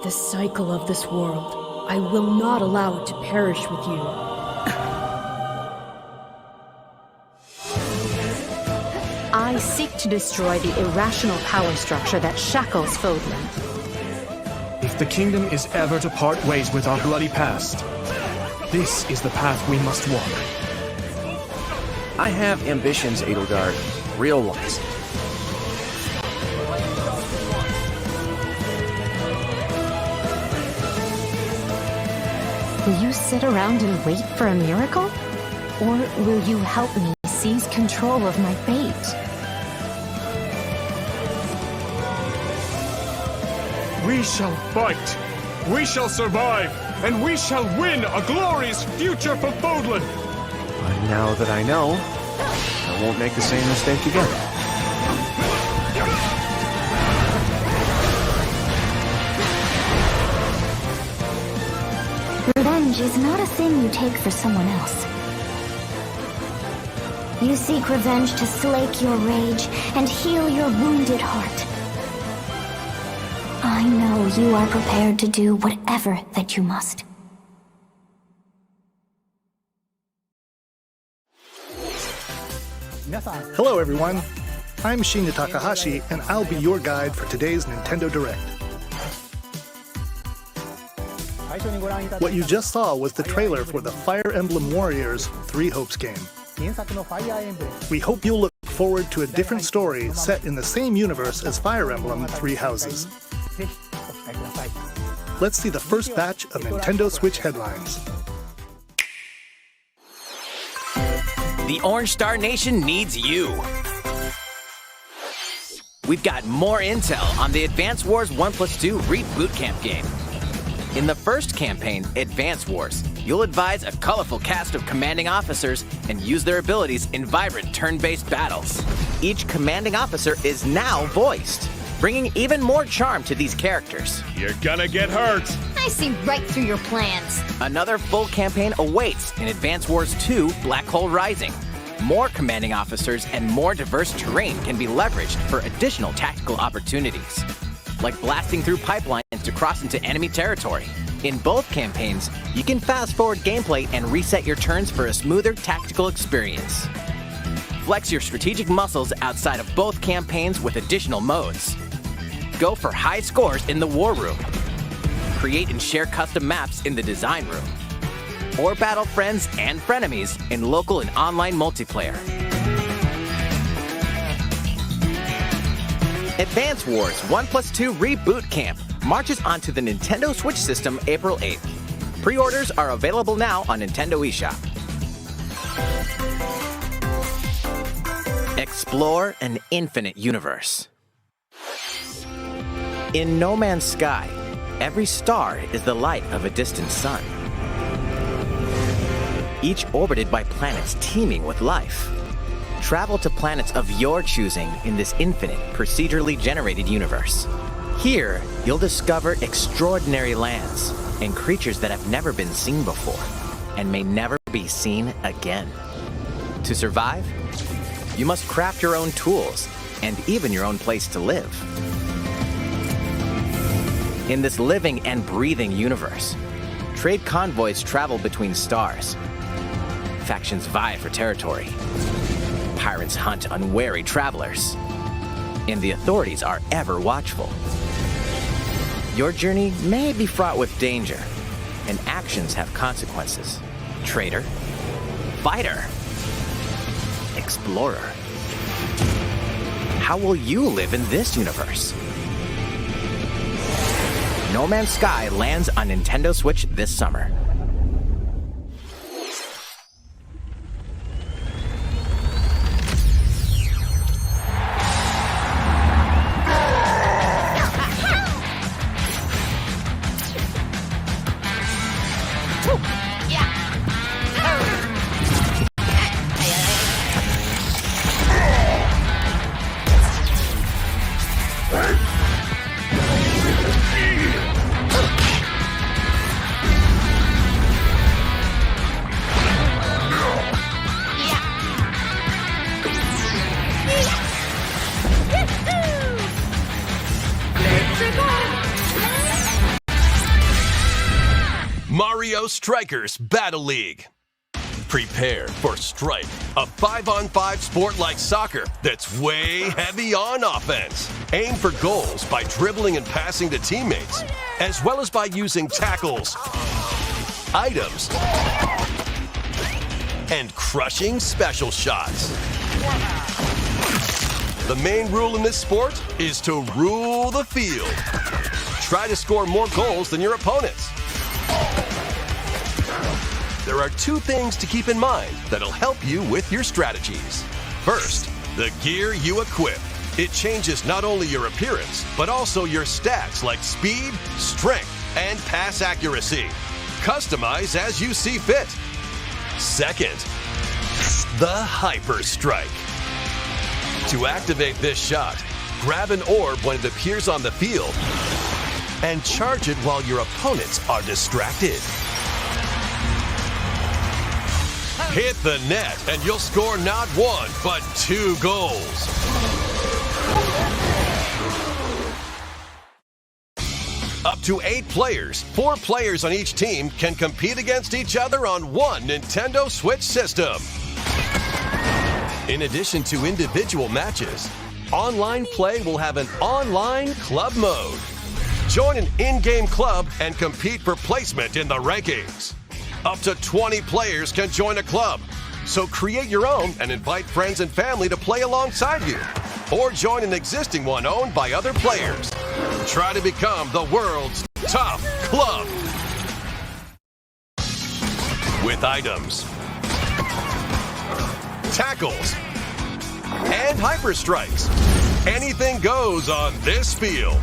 The cycle of this world. I will not allow it to perish with you. I seek to destroy the irrational power structure that shackles Fodlan. If the kingdom is ever to part ways with our bloody past, this is the path we must walk. I have ambitions, Edelgard. Real ones. Will you sit around and wait for a miracle? Or will you help me seize control of my fate? We shall fight, we shall survive, and we shall win a glorious future for Fodlan! And now that I know, I won't make the same mistake again. Revenge is not a thing you take for someone else. You seek revenge to slake your rage and heal your wounded heart. I know you are prepared to do whatever that you must. Hello everyone, I'm Shinya Takahashi and I'll be your guide for today's Nintendo Direct. What you just saw was the trailer for the Fire Emblem Warriors 3 Hopes game. We hope you'll look forward to a different story set in the same universe as Fire Emblem 3 Houses. Let's see the first batch of Nintendo Switch headlines. The Orange Star Nation needs you. We've got more intel on the Advance Wars 1+2 Reboot Camp game. In the first campaign, Advance Wars, you'll advise a colorful cast of commanding officers and use their abilities in vibrant turn-based battles. Each commanding officer is now voiced, bringing even more charm to these characters. You're gonna get hurt! I see right through your plans. Another full campaign awaits in Advance Wars 2 Black Hole Rising. More commanding officers and more diverse terrain can be leveraged for additional tactical opportunities, like blasting through pipelines to cross into enemy territory. In both campaigns, you can fast-forward gameplay and reset your turns for a smoother tactical experience. Flex your strategic muscles outside of both campaigns with additional modes. Go for high scores in the War Room. Create and share custom maps in the Design Room. Or battle friends and frenemies in local and online multiplayer. Advance Wars 1+2 Reboot Camp marches onto the Nintendo Switch system April 8th. Pre-orders are available now on Nintendo eShop. Explore an infinite universe. In No Man's Sky, every star is the light of a distant sun, each orbited by planets teeming with life. Travel to planets of your choosing in this infinite, procedurally generated universe. Here, you'll discover extraordinary lands and creatures that have never been seen before and may never be seen again. To survive, you must craft your own tools and even your own place to live. In this living and breathing universe, trade convoys travel between stars. Factions vie for territory. Pirates hunt unwary travelers. And the authorities are ever watchful. Your journey may be fraught with danger, and actions have consequences. Traitor, fighter, explorer. How will you live in this universe? No Man's Sky lands on Nintendo Switch this summer. Mario Strikers Battle League. Prepare for Strike, a 5-on-5 sport like soccer that's way heavy on offense. Aim for goals by dribbling and passing to teammates, as well as by using tackles, items, and crushing special shots. The main rule in this sport is to rule the field. Try to score more goals than your opponents. There are two things to keep in mind that'll help you with your strategies. First, the gear you equip. It changes not only your appearance, but also your stats like speed, strength, and pass accuracy. Customize as you see fit. Second, the Hyper Strike. To activate this shot, grab an orb when it appears on the field and charge it while your opponents are distracted. Hit the net and you'll score not one, but 2 goals. Up to 8 players, 4 players on each team can compete against each other on one Nintendo Switch system. In addition to individual matches, online play will have an online club mode. Join an in-game club and compete for placement in the rankings. Up to 20 players can join a club, so create your own and invite friends and family to play alongside you, or join an existing one owned by other players. Try to become the world's top club. With items, tackles, and hyper strikes, anything goes on this field.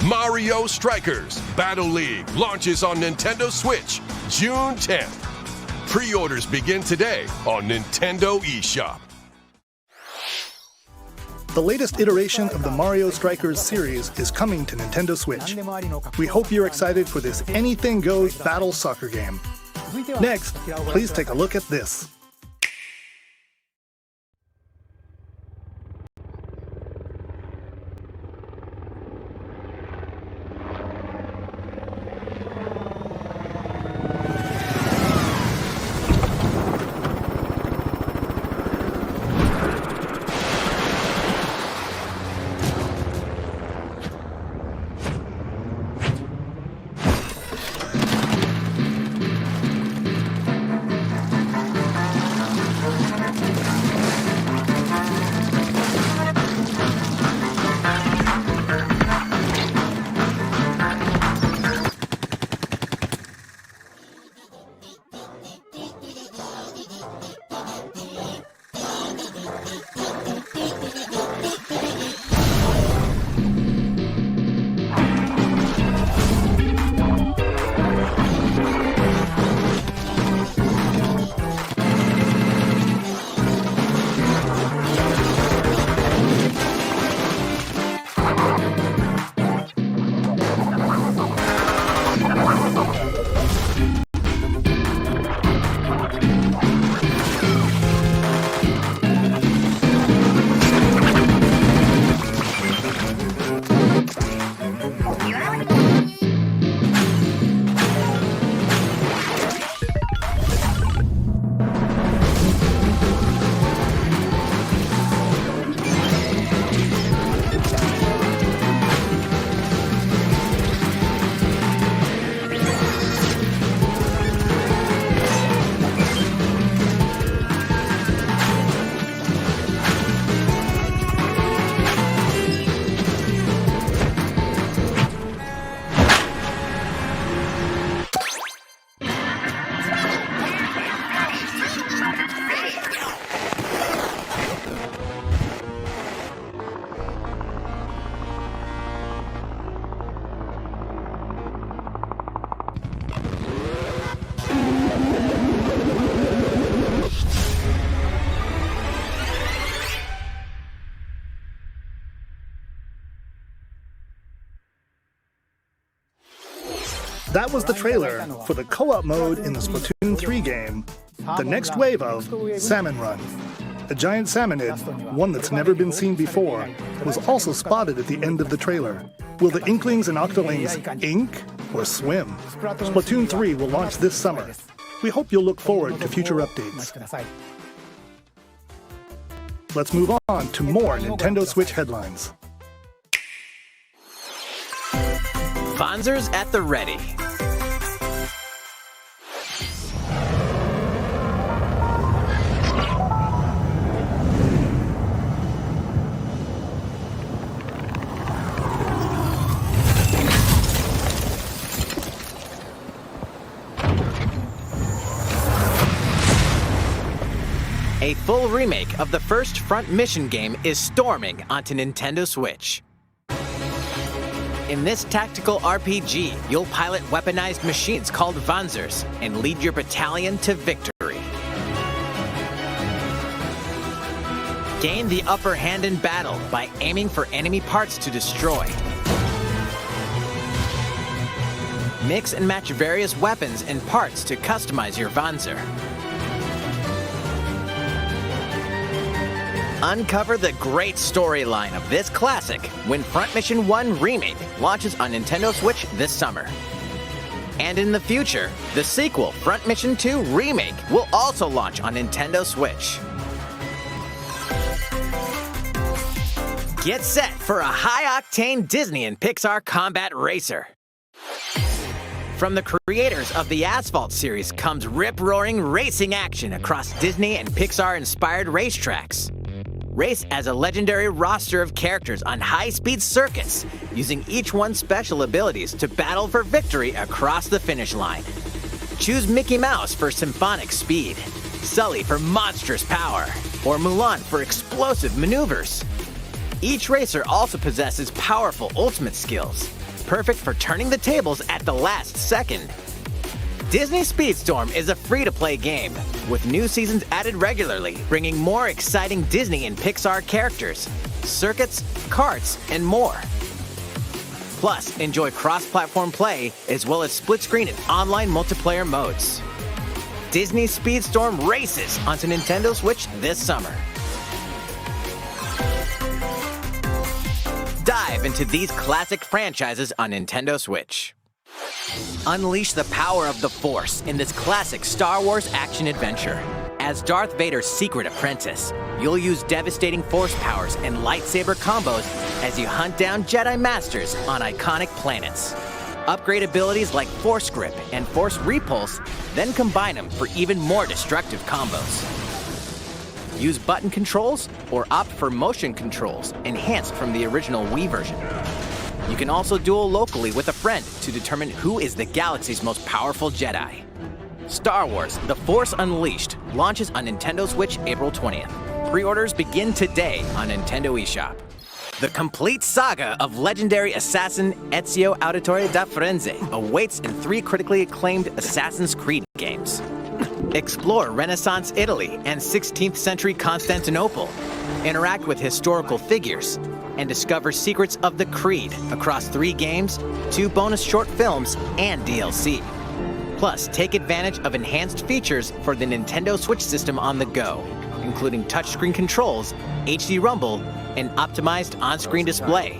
Mario Strikers Battle League launches on Nintendo Switch June 10th. Pre-orders begin today on Nintendo eShop. The latest iteration of the Mario Strikers series is coming to Nintendo Switch. We hope you're excited for this anything goes battle soccer game. Next, please take a look at this. That was the trailer for the co-op mode in the Splatoon 3 game, the next wave of Salmon Run. A giant salmonid, one that's never been seen before, was also spotted at the end of the trailer. Will the Inklings and Octolings ink or swim. Splatoon 3 will launch this summer. We hope you'll look forward to future updates. Let's move on to more Nintendo Switch headlines. Fonzers at the ready. A full remake of the first Front Mission game is storming onto Nintendo Switch. In this tactical RPG, you'll pilot weaponized machines called Fonzers and lead your battalion to victory. Gain the upper hand in battle by aiming for enemy parts to destroy. Mix and match various weapons and parts to customize your Fonzer. Uncover the great storyline of this classic when Front Mission 1 Remake launches on Nintendo Switch this summer. And in the future, the sequel, Front Mission 2 Remake, will also launch on Nintendo Switch. Get set for a high-octane Disney and Pixar combat racer. From the creators of the Asphalt series comes rip-roaring racing action across Disney and Pixar-inspired racetracks. Race as a legendary roster of characters on high-speed circuits, using each one's special abilities to battle for victory across the finish line. Choose Mickey Mouse for symphonic speed, Sully for monstrous power, or Mulan for explosive maneuvers. Each racer also possesses powerful ultimate skills, perfect for turning the tables at the last second. Disney Speedstorm is a free-to-play game, with new seasons added regularly, bringing more exciting Disney and Pixar characters, circuits, karts, and more. Plus, enjoy cross-platform play, as well as split-screen and online multiplayer modes. Disney Speedstorm races onto Nintendo Switch this summer. Dive into these classic franchises on Nintendo Switch. Unleash the power of the Force in this classic Star Wars action-adventure. As Darth Vader's secret apprentice, you'll use devastating Force powers and lightsaber combos as you hunt down Jedi Masters on iconic planets. Upgrade abilities like Force Grip and Force Repulse, then combine them for even more destructive combos. Use button controls or opt for motion controls, enhanced from the original Wii version. You can also duel locally with a friend to determine who is the galaxy's most powerful Jedi. Star Wars: The Force Unleashed launches on Nintendo Switch April 20th. Pre-orders begin today on Nintendo eShop. The complete saga of legendary assassin Ezio Auditore da Firenze awaits in 3 critically acclaimed Assassin's Creed games. Explore Renaissance Italy and 16th century Constantinople. Interact with historical figures and discover secrets of the Creed across 3 games, 2 bonus short films, and DLC. Plus, take advantage of enhanced features for the Nintendo Switch system on the go, including touchscreen controls, HD Rumble, and optimized on-screen display.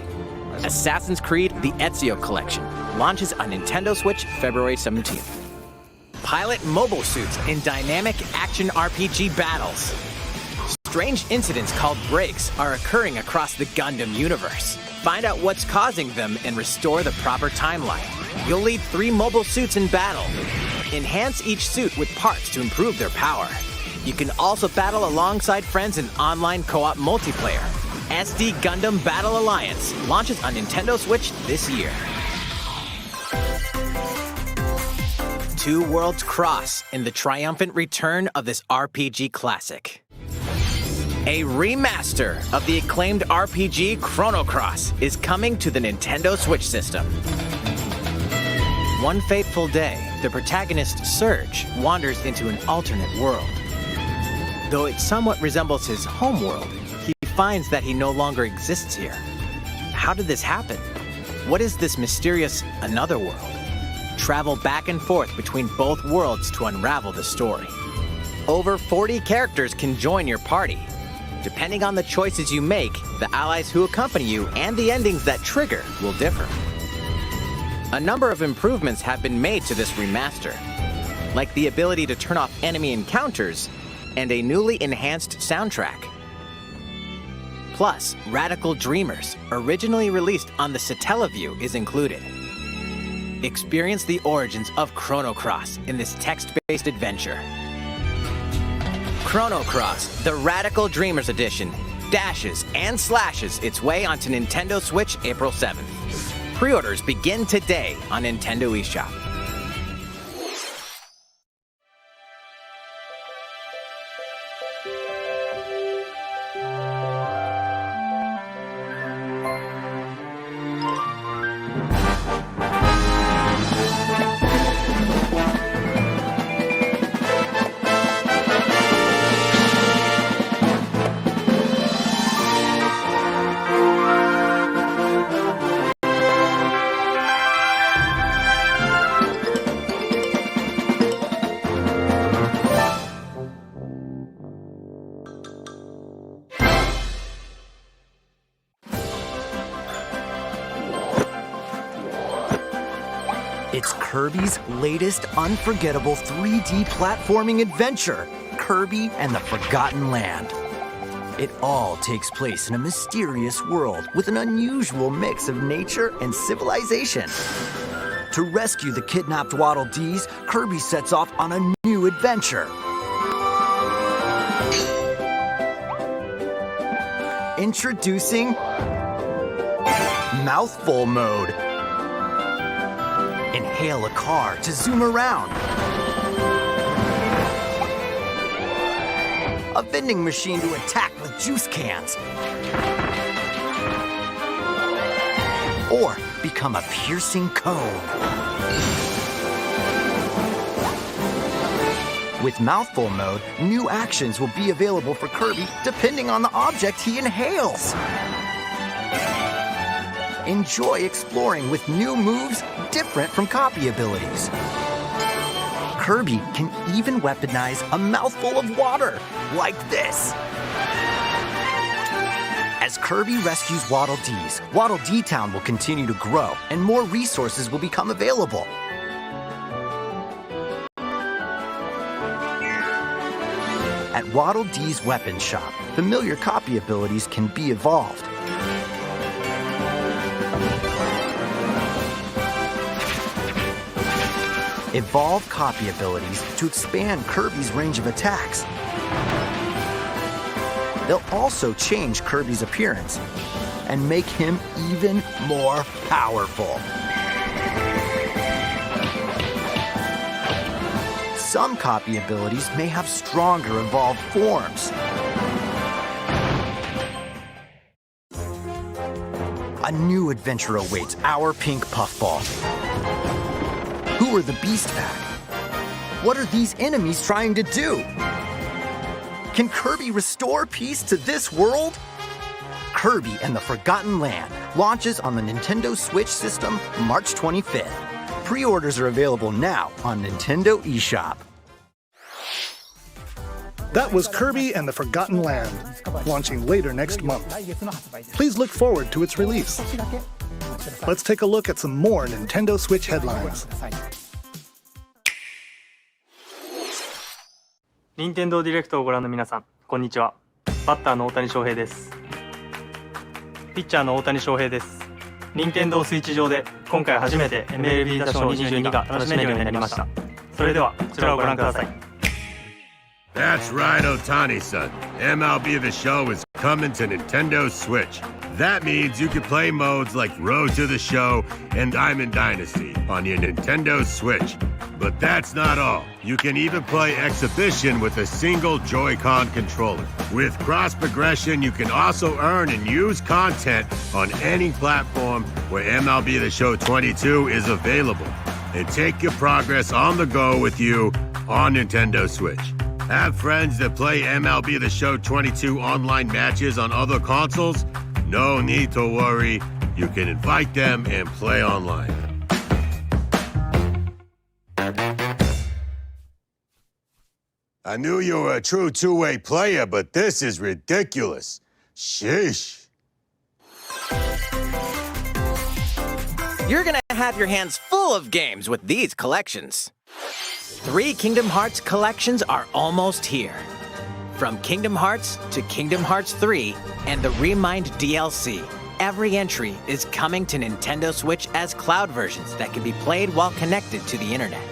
Assassin's Creed: The Ezio Collection launches on Nintendo Switch February 17th. Pilot mobile suits in dynamic action RPG battles. Strange incidents called breaks are occurring across the Gundam universe. Find out what's causing them and restore the proper timeline. You'll lead 3 mobile suits in battle. Enhance each suit with parts to improve their power. You can also battle alongside friends in online co-op multiplayer. SD Gundam Battle Alliance launches on Nintendo Switch this year. Two worlds cross in the triumphant return of this RPG classic. A remaster of the acclaimed RPG Chrono Cross is coming to the Nintendo Switch system. One fateful day, the protagonist Serge wanders into an alternate world. Though it somewhat resembles his home world, he finds that he no longer exists here. How did this happen? What is this mysterious another world? Travel back and forth between both worlds to unravel the story. Over 40 characters can join your party. Depending on the choices you make, the allies who accompany you and the endings that trigger will differ. A number of improvements have been made to this remaster, like the ability to turn off enemy encounters and a newly enhanced soundtrack. Plus, Radical Dreamers, originally released on the Satellaview, is included. Experience the origins of Chrono Cross in this text-based adventure. Chrono Cross, the Radical Dreamers edition, dashes and slashes its way onto Nintendo Switch April 7th. Pre-orders begin today on Nintendo eShop. It's Kirby's latest unforgettable 3D platforming adventure, Kirby and the Forgotten Land. It all takes place in a mysterious world with an unusual mix of nature and civilization. To rescue the kidnapped Waddle Dees, Kirby sets off on a new adventure. Introducing Mouthful Mode. Inhale a car to zoom around. A vending machine to attack with juice cans. Or become a piercing cone. With Mouthful Mode, new actions will be available for Kirby depending on the object he inhales. Enjoy exploring with new moves different from copy abilities. Kirby can even weaponize a mouthful of water, like this. As Kirby rescues Waddle Dees, Waddle Dee Town will continue to grow, and more resources will become available. At Waddle Dee's Weapon Shop, familiar copy abilities can be evolved. Evolve copy abilities to expand Kirby's range of attacks. They'll also change Kirby's appearance and make him even more powerful. Some copy abilities may have stronger evolved forms. A new adventure awaits our pink puffball. Who are the Beast Pack? What are these enemies trying to do? Can Kirby restore peace to this world? Kirby and the Forgotten Land launches on the Nintendo Switch system March 25th. Pre-orders are available now on Nintendo eShop. That was Kirby and the Forgotten Land, launching later next month. Please look forward to its release. Let's take a look at some more Nintendo Switch headlines. 任天堂ディレクトをご覧の皆さん、こんにちは。バッターの大谷翔平です。ピッチャーの大谷翔平です。任天堂スイッチ上で今回初めて MLB 打賞22が楽しめるようになりました。それではこちらをご覧ください。That's right, Otani-san. MLB The Show is coming to Nintendo Switch. That means you can play modes like Road to the Show and Diamond Dynasty on your Nintendo Switch. But that's not all. You can even play Exhibition with a single Joy-Con controller. With cross progression, you can also earn and use content on any platform where MLB The Show 22 is available. And take your progress on the go with you on Nintendo Switch. Have friends that play MLB The Show 22 online matches on other consoles? No need to worry. You can invite them and play online. I knew you were a true two-way player, but this is ridiculous. Sheesh. You're gonna have your hands full of games with these collections. 3 Kingdom Hearts collections are almost here. From Kingdom Hearts to Kingdom Hearts 3 and the Remind DLC, every entry is coming to Nintendo Switch as cloud versions that can be played while connected to the internet.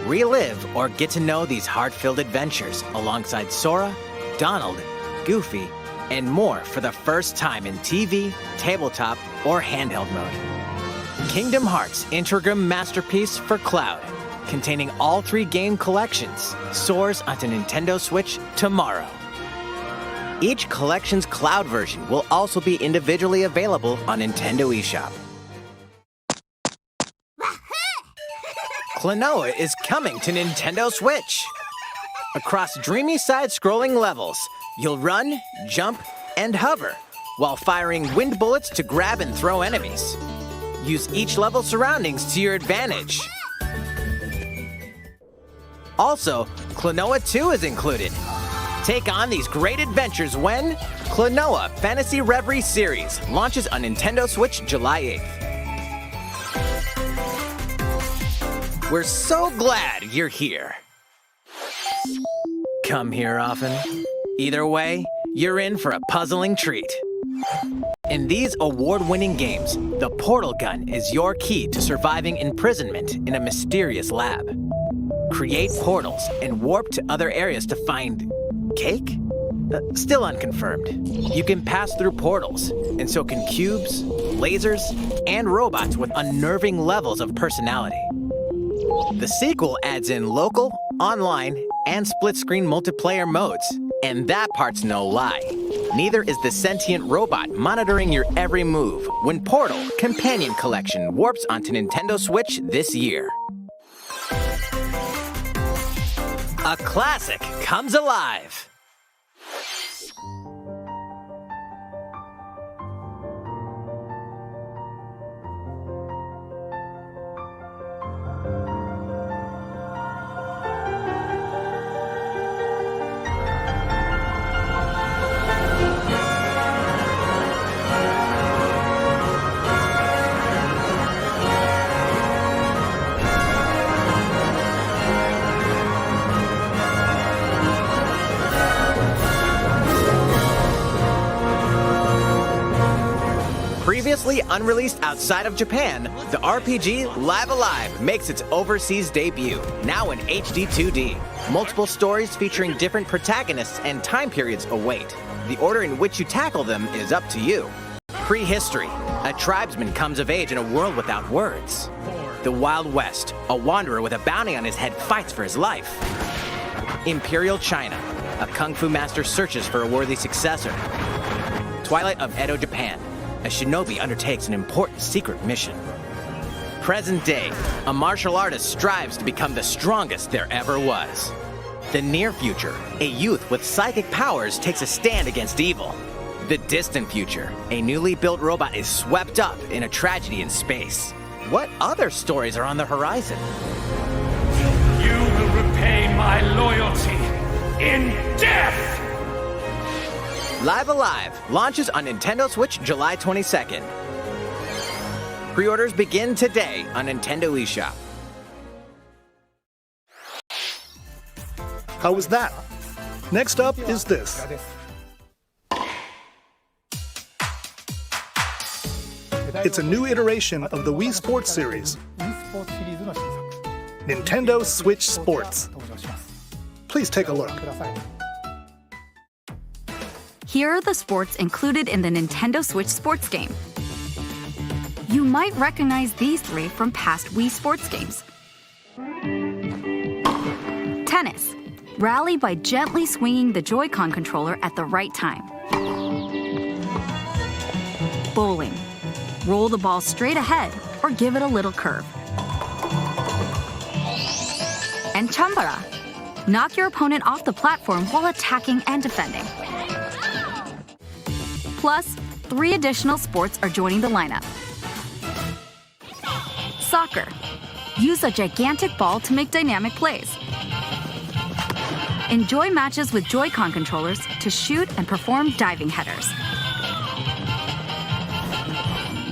Relive or get to know these heart-filled adventures alongside Sora, Donald, Goofy, and more for the first time in TV, tabletop, or handheld mode. Kingdom Hearts Intergram Masterpiece for Cloud, containing all 3 game collections, soars onto Nintendo Switch tomorrow. Each collection's cloud version will also be individually available on Nintendo eShop. Klonoa is coming to Nintendo Switch. Across dreamy side-scrolling levels, you'll run, jump, and hover while firing wind bullets to grab and throw enemies. Use each level's surroundings to your advantage. Also, Klonoa 2 is included. Take on these great adventures when Klonoa Fantasy Reverie Series launches on Nintendo Switch July 8th. We're so glad you're here. Come here often. Either way, you're in for a puzzling treat. In these award-winning games, the portal gun is your key to surviving imprisonment in a mysterious lab. Create portals and warp to other areas to find cake? Still unconfirmed. You can pass through portals, and so can cubes, lasers, and robots with unnerving levels of personality. The sequel adds in local, online, and split-screen multiplayer modes, and that part's no lie. Neither is the sentient robot monitoring your every move when Portal Companion Collection warps onto Nintendo Switch this year. A classic comes alive. Previously unreleased outside of Japan, the RPG Live Alive makes its overseas debut, now in HD 2D. Multiple stories featuring different protagonists and time periods await. The order in which you tackle them is up to you. Prehistory. A tribesman comes of age in a world without words. The Wild West. A wanderer with a bounty on his head fights for his life. Imperial China. A kung fu master searches for a worthy successor. Twilight of Edo, Japan. A shinobi undertakes an important secret mission. Present day, a martial artist strives to become the strongest there ever was. The near future, a youth with psychic powers takes a stand against evil. The distant future, a newly built robot is swept up in a tragedy in space. What other stories are on the horizon? You will repay my loyalty in death! Live Alive launches on Nintendo Switch July 22nd. Pre-orders begin today on Nintendo eShop. How was that? Next up is this. It's a new iteration of the Wii Sports series. Nintendo Switch Sports. Please take a look. Here are the sports included in the Nintendo Switch Sports game. You might recognize these three from past Wii Sports games. Tennis. Rally by gently swinging the Joy-Con controller at the right time. Bowling. Roll the ball straight ahead or give it a little curve. And Chambara. Knock your opponent off the platform while attacking and defending. Plus, 3 additional sports are joining the lineup. Soccer. Use a gigantic ball to make dynamic plays. Enjoy matches with Joy-Con controllers to shoot and perform diving headers.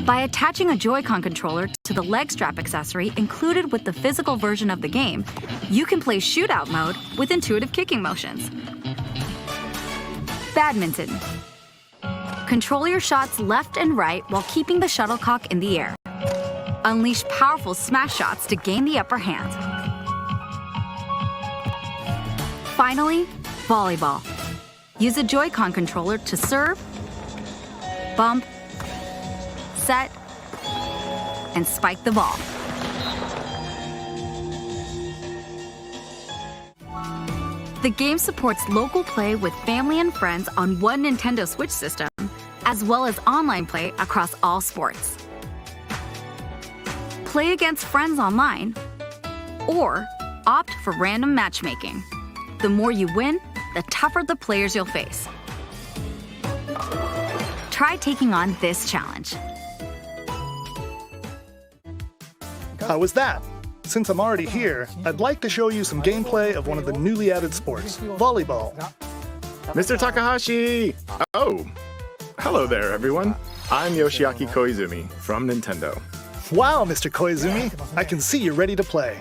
By attaching a Joy-Con controller to the leg strap accessory included with the physical version of the game, you can play shootout mode with intuitive kicking motions. Badminton. Control your shots left and right while keeping the shuttlecock in the air. Unleash powerful smash shots to gain the upper hand. Finally, volleyball. Use a Joy-Con controller to serve, bump, set, and spike the ball. The game supports local play with family and friends on one Nintendo Switch system, as well as online play across all sports. Play against friends online, or opt for random matchmaking. The more you win, the tougher the players you'll face. Try taking on this challenge. How was that? Since I'm already here, I'd like to show you some gameplay of one of the newly added sports, volleyball. Mr. Takahashi! Oh, hello there, everyone. I'm Yoshiaki Koizumi from Nintendo. Wow, Mr. Koizumi, I can see you're ready to play.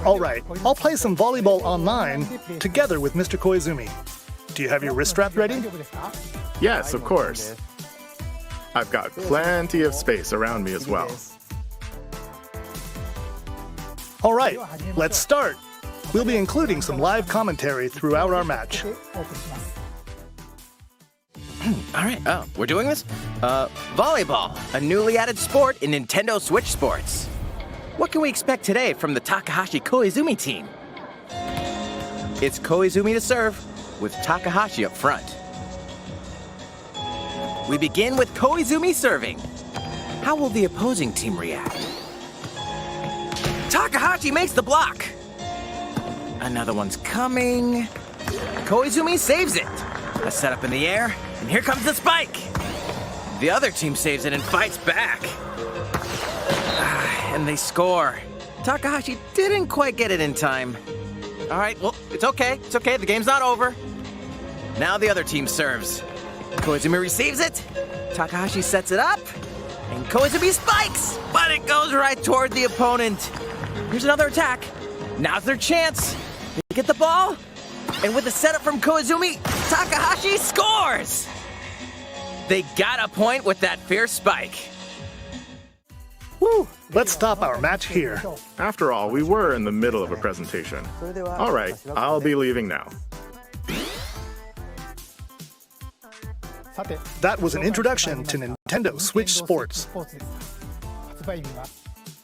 All right, I'll play some volleyball online together with Mr. Koizumi. Do you have your wrist strap ready? Yes, of course. I've got plenty of space around me as well. All right, let's start. We'll be including some live commentary throughout our match. All right, we're doing this? Volleyball, a newly added sport in Nintendo Switch Sports. What can we expect today from the Takahashi Koizumi team? It's Koizumi to serve, with Takahashi up front. We begin with Koizumi serving. How will the opposing team react? Takahashi makes the block. Another one's coming. Koizumi saves it. A setup in the air, and here comes the spike. The other team saves it and fights back. And they score. Takahashi didn't quite get it in time. All right, well, it's okay. It's okay, the game's not over. Now the other team serves. Koizumi receives it. Takahashi sets it up. And Koizumi spikes, but it goes right toward the opponent. Here's another attack. Now's their chance. They get the ball. And with the setup from Koizumi, Takahashi scores! They got a point with that fierce spike. Woo! Let's stop our match here. After all, we were in the middle of a presentation. All right, I'll be leaving now. That was an introduction to Nintendo Switch Sports.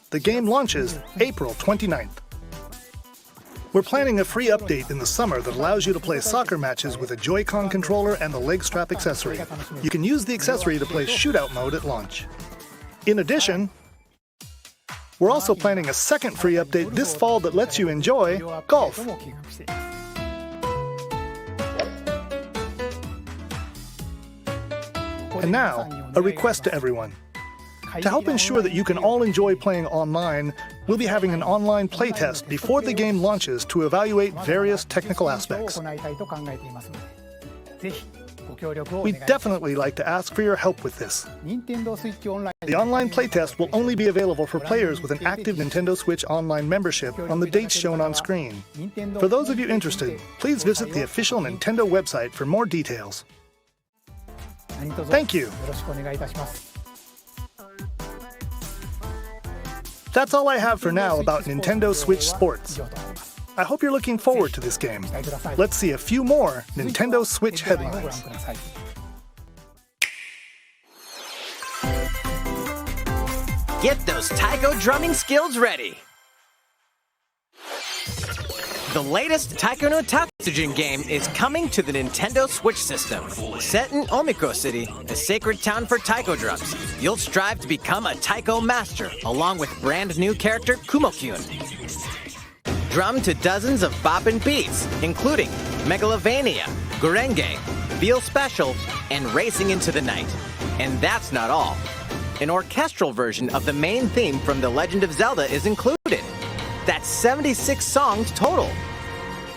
The game launches April 29th. We're planning a free update in the summer that allows you to play soccer matches with a Joy-Con controller and the leg strap accessory. You can use the accessory to play shootout mode at launch. In addition, we're also planning a second free update this fall that lets you enjoy golf. And now, a request to everyone. To help ensure that you can all enjoy playing online, we'll be having an online playtest before the game launches to evaluate various technical aspects. We'd definitely like to ask for your help with this. The online playtest will only be available for players with an active Nintendo Switch Online membership on the dates shown on screen. For those of you interested, please visit the official Nintendo website for more details. Thank you. That's all I have for now about Nintendo Switch Sports. I hope you're looking forward to this game. Let's see a few more Nintendo Switch headlines. Get those taiko drumming skills ready. The latest Taiko no Tatsujin game is coming to the Nintendo Switch system. Set in Omiko City, a sacred town for taiko drums, you'll strive to become a taiko master, along with brand new character Kumo-kyun. Drum to dozens of boppin' beats, including Megalovania, Gurenge, Feel Special, and Racing into the Night. And that's not all. An orchestral version of the main theme from The Legend of Zelda is included. That's 76 songs total.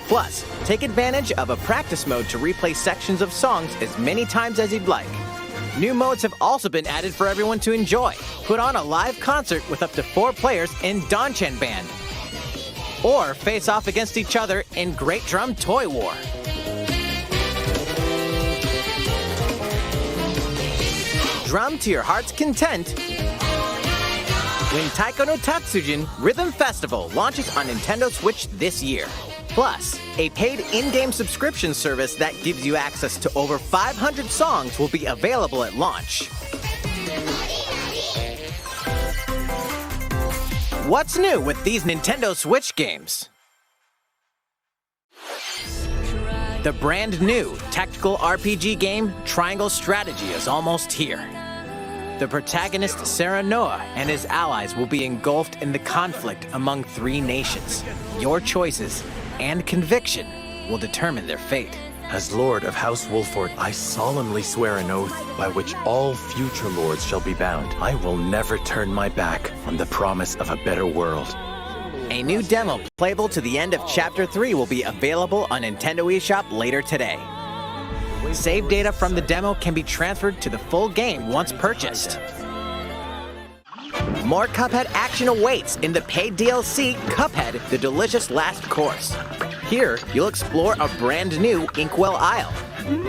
Plus, take advantage of a practice mode to replay sections of songs as many times as you'd like. New modes have also been added for everyone to enjoy. Put on a live concert with up to 4 players in Donchen Band. Or face off against each other in Great Drum Toy War. Drum to your heart's content when Taiko no Tatsujin Rhythm Festival launches on Nintendo Switch this year. Plus, a paid in-game subscription service that gives you access to over 500 songs will be available at launch. What's new with these Nintendo Switch games? The brand new tactical RPG game Triangle Strategy is almost here. The protagonist Serenoa and his allies will be engulfed in the conflict among 3 nations. Your choices and conviction will determine their fate. As Lord of House Wolford, I solemnly swear an oath by which all future lords shall be bound. I will never turn my back on the promise of a better world. A new demo playable to the end of Chapter 3 will be available on Nintendo eShop later today. Save data from the demo can be transferred to the full game once purchased. More Cuphead action awaits in the paid DLC Cuphead: The Delicious Last Course. Here, you'll explore a brand new Inkwell Isle,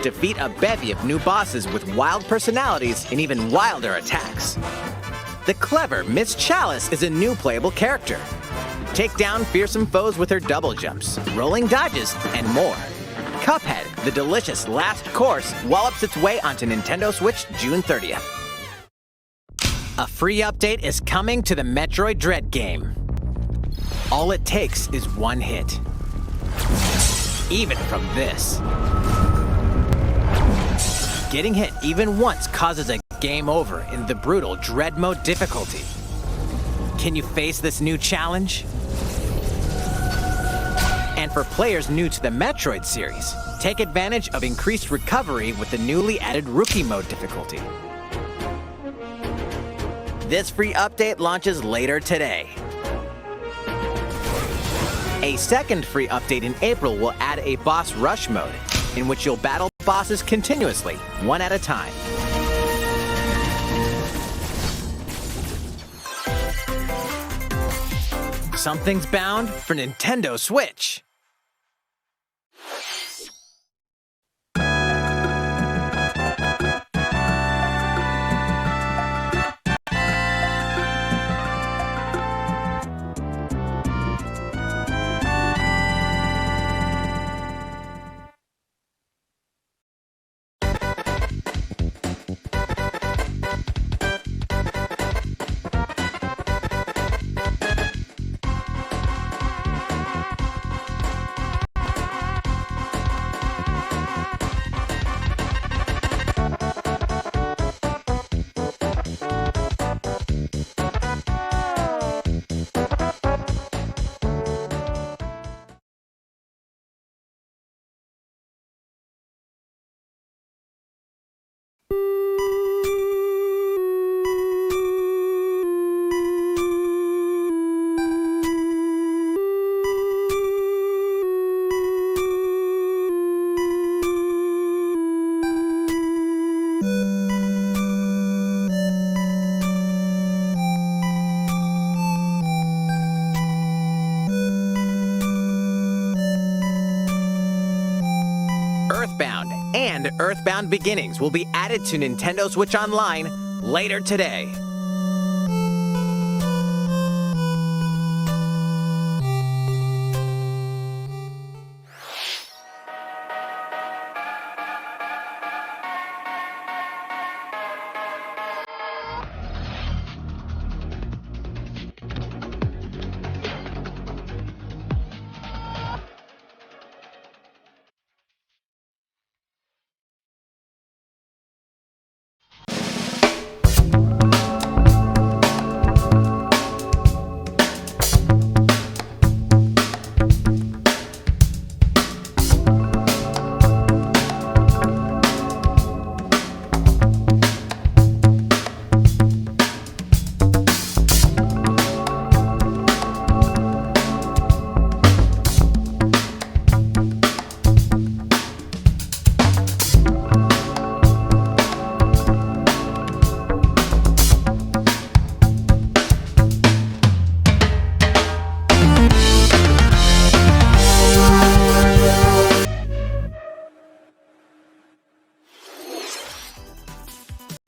defeat a bevy of new bosses with wild personalities and even wilder attacks. The clever Miss Chalice is a new playable character. Take down fearsome foes with her double jumps, rolling dodges, and more. Cuphead: The Delicious Last Course wallops its way onto Nintendo Switch June 30th. A free update is coming to the Metroid Dread game. All it takes is one hit. Even from this. Getting hit even once causes a game over in the brutal Dread Mode difficulty. Can you face this new challenge? And for players new to the Metroid series, take advantage of increased recovery with the newly added Rookie Mode difficulty. This free update launches later today. A second free update in April will add a boss rush mode, in which you'll battle bosses continuously, one at a time. Something's bound for Nintendo Switch. Earthbound and Earthbound Beginnings will be added to Nintendo Switch Online later today.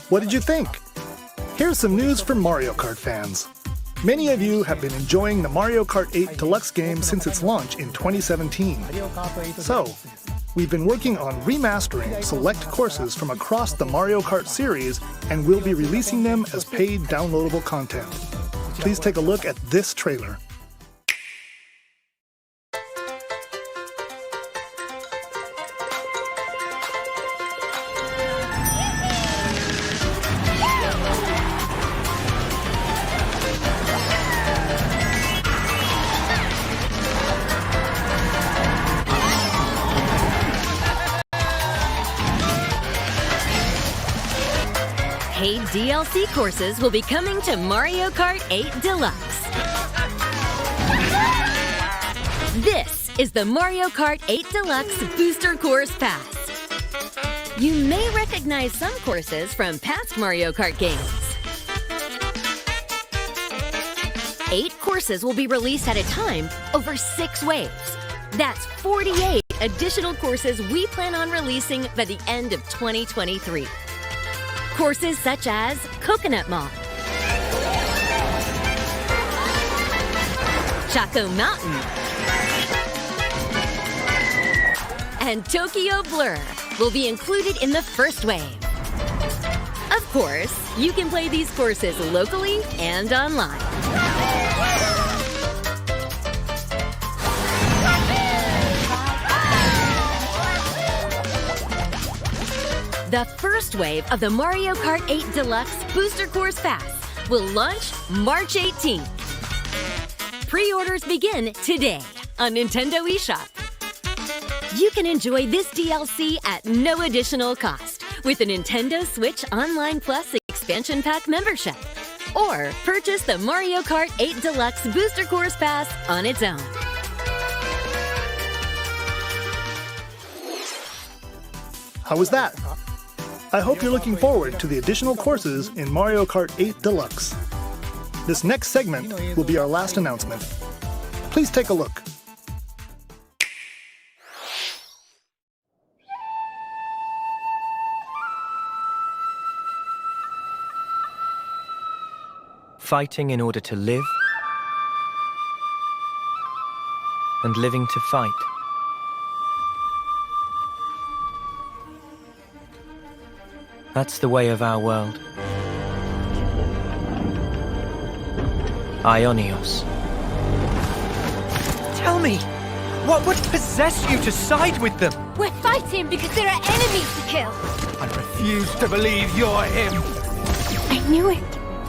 What did you think? Here's some news for Mario Kart fans. Many of you have been enjoying the Mario Kart 8 Deluxe game since its launch in 2017. So, we've been working on remastering select courses from across the Mario Kart series, and we'll be releasing them as paid downloadable content. Please take a look at this trailer. Paid DLC courses will be coming to Mario Kart 8 Deluxe. This is the Mario Kart 8 Deluxe Booster Course Pass. You may recognize some courses from past Mario Kart games. 8 courses will be released at a time over 6 waves. That's 48 additional courses we plan on releasing by the end of 2023. Courses such as Coconut Mall, Chaco Mountain, and Tokyo Blur will be included in the first wave. Of course, you can play these courses locally and online. The first wave of the Mario Kart 8 Deluxe Booster Course Pass will launch March 18th. Pre-orders begin today on Nintendo eShop. You can enjoy this DLC at no additional cost with a Nintendo Switch Online Plus Expansion Pack membership, or purchase the Mario Kart 8 Deluxe Booster Course Pass on its own. How was that? I hope you're looking forward to the additional courses in Mario Kart 8 Deluxe. This next segment will be our last announcement. Please take a look. Fighting in order to live, and living to fight. That's the way of our world. Ionios. Tell me, what would possess you to side with them? We're fighting because there are enemies to kill. I refuse to believe you're him. I knew it.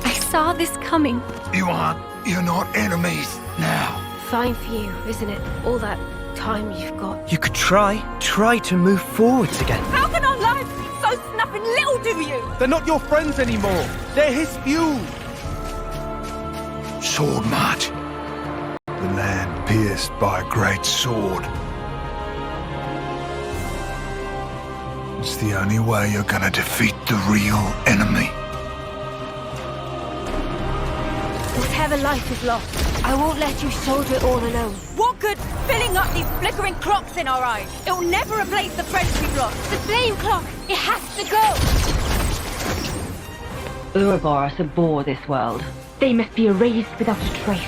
I saw this coming. You're not enemies now. Fine for you, isn't it? All that time you've got. You could try to move forwards again. How can our lives be so snapping little to you? They're not your friends anymore. They're his fuel. Sword march. The land pierced by a great sword. It's the only way you're gonna defeat the real enemy. Whatever life is lost, I won't let you shoulder it all alone. What good filling up these flickering clocks in our eyes? It'll never replace the friends we've lost. The flame clock, it has to go! Ouroboros abhor this world. They must be erased without a trace.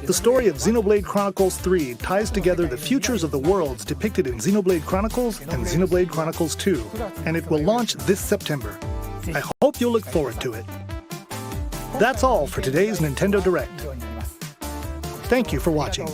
The story of Xenoblade Chronicles 3 ties together the futures of the worlds depicted in Xenoblade Chronicles and Xenoblade Chronicles 2, and it will launch this September. I hope you'll look forward to it. That's all for today's Nintendo Direct. Thank you for watching.